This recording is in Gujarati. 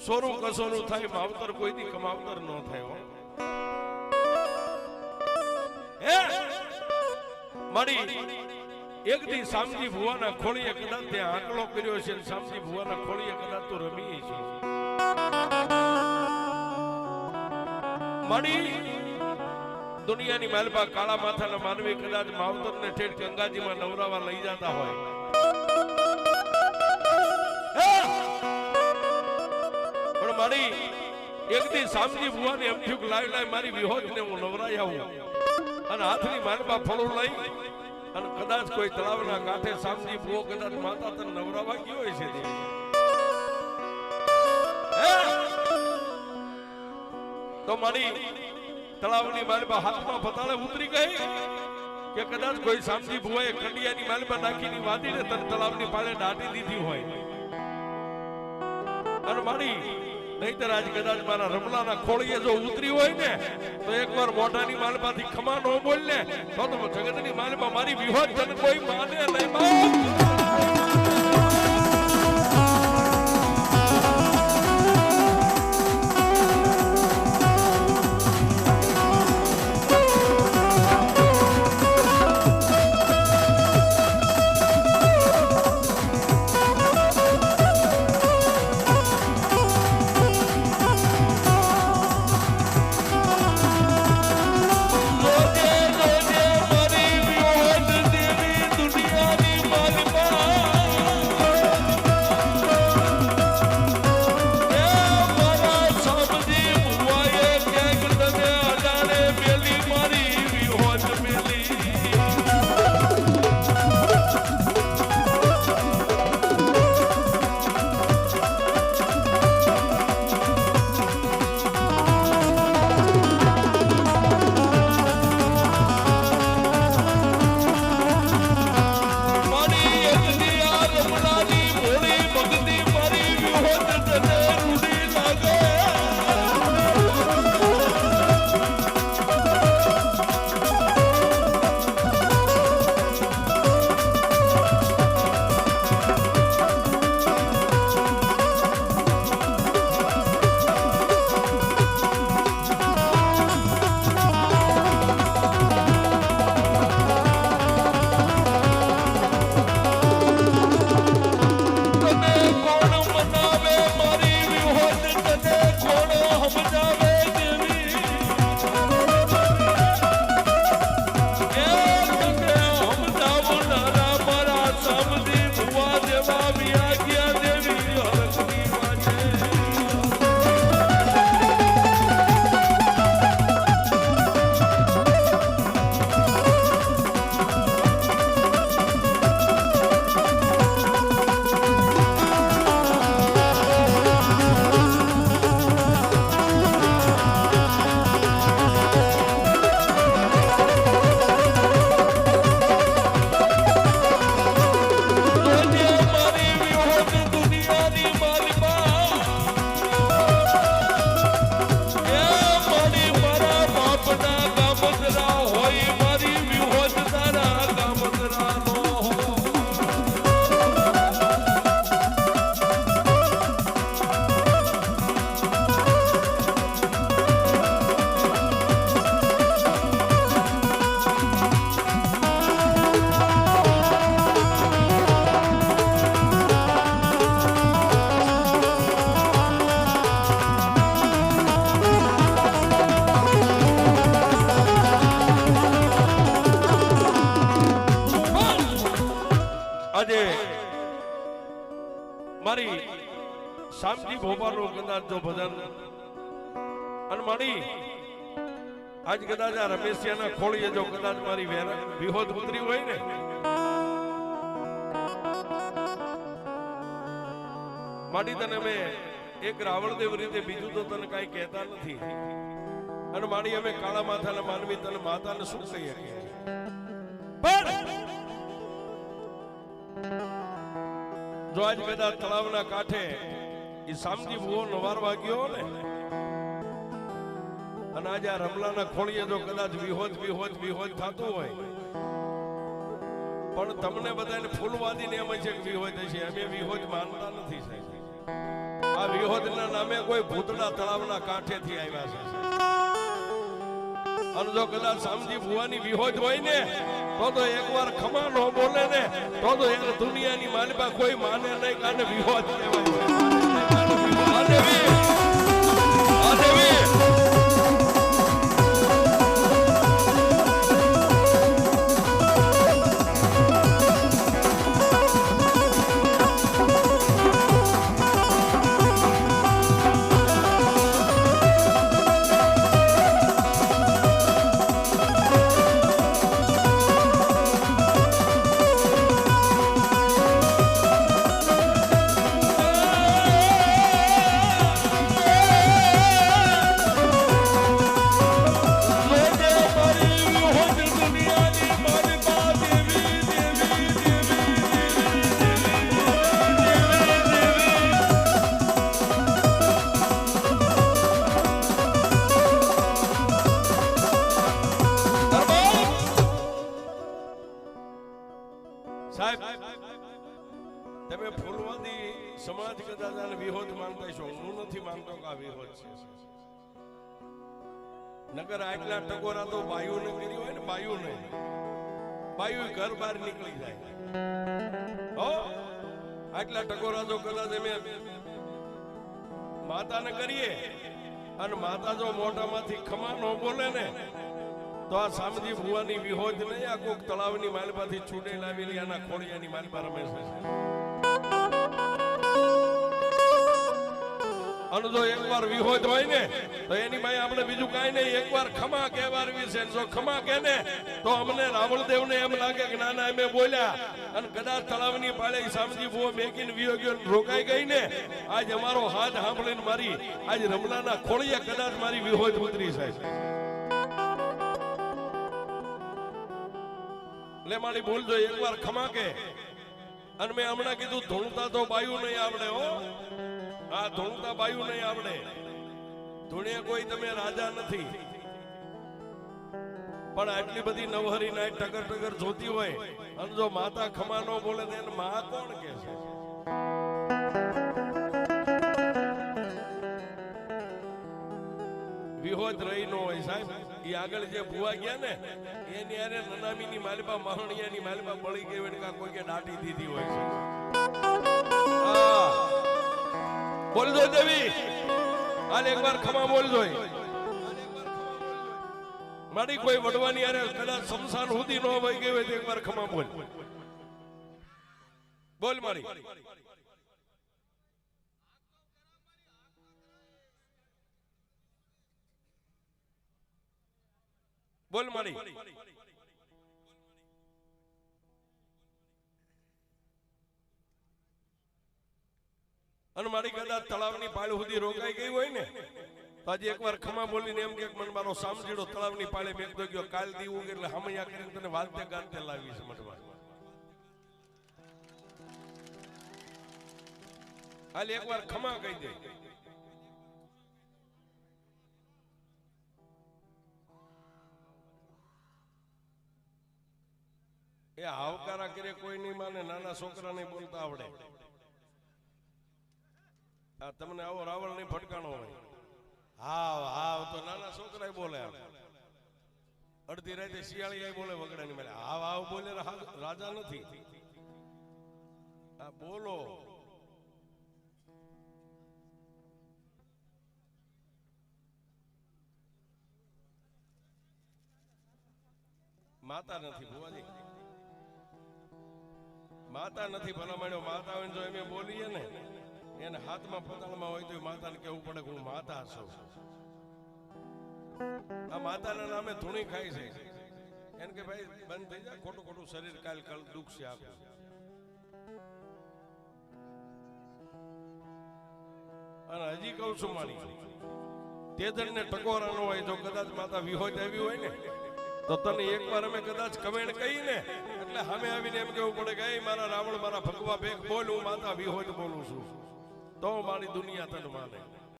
સોરું કસોરું થાય માવતર કોઈ દી કમાવતર ન થાય હે મારી એક દી શામજી ભુવાના ખોળીએ કદાચ તે આંકડો કર્યો છે શામજી ભુવાના ખોળીએ કદાચ તો રમી છે મારી દુનિયાની માલપા કાળા માથાના માનવી કદાચ માવતરને ઠેઠ ગંગાજીમાં નવરાવા લઈ જતા હોય પણ મારી એક દી શામજી ભુવાને એમ થયું કે લાવી મારી વિહોજને હું નવરાઈ આવું અને હાથની માલપા ફળું લઈ અને કદાચ કોઈ તળાવના કાંઠે શામજી ભુવો કદાચ માતા તને નવરાવા ગયો હોય છે તો મારી તળાવની માલપા હાથમાં પતાળે ઉતરી ગઈ કે કદાચ કોઈ શામજી ભુવાએ કંડિયાની માલપા નાખીની વાદીને તને તળાવની પાળે દાટી દીધી હોય અને મારી નહીતર આજ કદાચ મારા રમલાના ખોળીએ જો ઉતરી હોય ને તો એકવાર મોઢાની માલપાથી ખમા નો બોલ ને તો જગતની માલપા મારી વિહોજ તને કોઈ માને નહીં આજે મારી શામજી ભોપાનું કદાચ જો ભજન અને મારી આજ કદાચ આ રમેશિયાના ખોળીએ જો કદાચ મારી વિહોદ ઉતરી હોય ને માડી તને અમે એક રાવણદેવ રીતે બીજું તો તને કઈ કહેતા નથી અને માડી અમે કાળા માથાના માનવી તને માતાને શું કહીએ પણ જો આજ કદાચ તળાવના કાંઠે એ શામજી ભુવો નવારવા ગયો ને અને આજે આ રમલાના ખોળીએ જો કદાચ વિહોજ થતું હોય પણ તમને બધાને ફૂલવાદીને એમ છે કે વિહોજ છે અમે વિહોજ માનતા નથી સાહેબ આ વિહોદના નામે કોઈ ભૂતડા તળાવના કાંઠેથી આવ્યા છે અને જો કદાચ સામજી ભુવાની વિહોદ હોય ને તો એકવાર ખમા નો બોલે ને તો એક દુનિયાની માલિકા કોઈ માને નહીં કાને વિહોદ કહેવાય તમે ફૂલવાદી સમાજ કદાચ વિરોધ માનતા છો, હું નથી માનતો કે આ વિરોધ છે. નગર આટલા ટકોરા તો બાયુ ને કરી હોય ને, બાયુ ઘર બહાર નીકળી જાય. આટલા ટકોરા તો કદાચ અમે માતાને કરીએ અને માતા જો મોઢામાંથી ખમા ન બોલે ને તો આ સામજી ભુવાની વિહોદ નહીં, આ કોક તળાવની માલપાથી છૂટે લાવેલી આના ખોડિયાની માલપા રમે છે. અને જો એકવાર વિહોદ હોય ને તો એની ભાઈ આપણે બીજું કાંઈ નહીં, એકવાર ખમા કહેવારવી છે. જો ખમા કહે ને તો અમને રાવણદેવને એમ લાગે કે નાના અમે બોલ્યા અને કદાચ તળાવની પાળે સામજી ભુવો મેકીને વિયોગ્ય રોકાઈ ગઈ ને, આજ અમારો હાથ સાંભળીને મારી આજ રમલાના ખોળિયા કદાચ મારી વિહોદ ઉતરી છે. એટલે મારી બોલજો એકવાર ખમા કે. અને મેં હમણાં કીધું ધૂણતા તો બાયું નહીં આવડે. આ ધૂણતા બાયું નહીં આવડે. ધૂણિયા કોઈ તમે રાજા નથી, પણ આટલી બધી નવહરી નાય ટગર ટગર જોતી હોય અને જો માતા ખમા ન બોલે તો એને માં કોણ કે છે? વિહોદ રહી નો હોય સાહેબ. એ આગળ જે ભુવા ગયા ને એની આરે નનામીની માલપા મહણિયાની માલપા બળી ગઈ હોય ને કોઈ કે દાટી દીધી હોય છે. બોલજો દેવી, હાલ એકવાર ખમા બોલજો. મારી કોઈ વડવાની આરે કદાચ શમશાન સુધી નો વહી ગઈ હોય તો એકવાર ખમા બોલ. બોલ મારી. બોલ મારી. અને મારી કદાચ તળાવની પાળ સુધી રોકાઈ ગઈ હોય ને તો આજે એકવાર ખમા બોલીને એમ કે મને મારો સામજીડો તળાવની પાળે મેકતો ગયો, કાલ દીવું એટલે હમૈયા કરીને તને વાલતે ગાતે લાવી છે મટવા. હાલ એકવાર ખમા કહી દે. એ હાવકારા કરે કોઈ નહીં માને, નાના છોકરા નહીં બોલતા આવડે. આ તમને આવો રાવણ નહીં ફટકાણો હોય, હાવ હાવ તો નાના છોકરા બોલે. અડધી રાતે શિયાળી બોલે વગડાની મેલે, હાવ હાવ બોલે રાજા નથી. આ બોલો માતા નથી ભુવાજી, માતા નથી. ભલા માણ્યો માતા હોય જો એમ બોલીએ ને એને હાથમાં પતાળમાં હોય તો માતાને કેવું પડે કે હું માતા છું. આ માતાના નામે ધૂણી ખાય છે એને કે ભાઈ બંધ થઈ જાય, ખોટું ખોટું શરીર કાલ કાલ દુઃખ છે આખું. અને હજી કહું છું મારી તેજન ને ટકોરા નો હોય, જો કદાચ માતા વિહોદ આવી હોય ને તો તને એકવાર અમે કદાચ કમેન્ટ કહી ને એટલે સામે આવીને એમ કેવું પડે કે મારા રાવણ મારા ભગવા ભેગ બોલ, હું માતા વિહોદ બોલું છું, તો મારી દુનિયા તને માને.